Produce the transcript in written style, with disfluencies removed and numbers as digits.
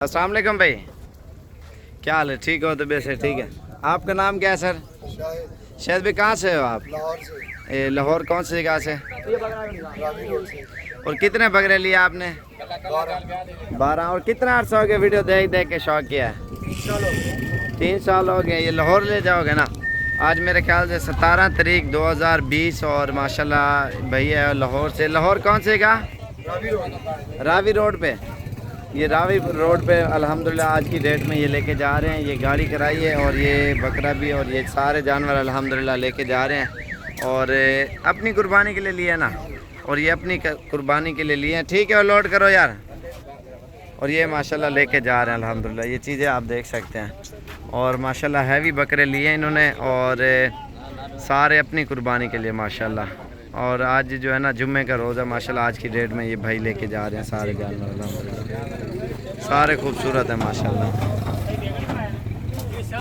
अस्सलाम वालेकुम भाई, क्या हाल है? ठीक हो? तबीयत से ठीक है? आपका नाम क्या है सर? शायद भाई, कहाँ से हो आप? लाहौर से। लाहौर कौन सी जगह से? रावी रोड से। और कितने बकरे लिए आपने? 12। और कितना अर्सा हो गया वीडियो देख देख के शौक किया है? 3 साल हो गए। ये लाहौर ले जाओगे ना? आज मेरे ख्याल से 17 तारीख 2020 और माशाल्लाह भैया लाहौर से। लाहौर कौन सी जगह? रावी रोड पे। ये रावी रोड पे अल्हम्दुलिल्लाह आज की डेट में ये लेके जा रहे हैं। ये गाड़ी कराई है और ये बकरा भी और ये सारे जानवर अल्हम्दुलिल्लाह लेके जा रहे हैं और अपनी कुर्बानी के लिए लिए ना, और ये अपनी कुर्बानी के लिए लिए हैं। ठीक है, और लोड करो यार। और ये माशाल्लाह लेके जा रहे हैं अल्हम्दुलिल्लाह। ये चीज़ें आप देख सकते हैं और माशाल्लाह हैवी बकरे लिए हैं इन्होंने और सारे अपनी कुर्बानी के लिए माशाल्लाह। और आज जो है ना जुम्मे का रोज़ा माशाल्लाह आज की डेट में ये भाई लेके जा रहे हैं सारे जानवर अल्हम्दुलिल्लाह। सारे खूबसूरत हैं माशाल्लाह।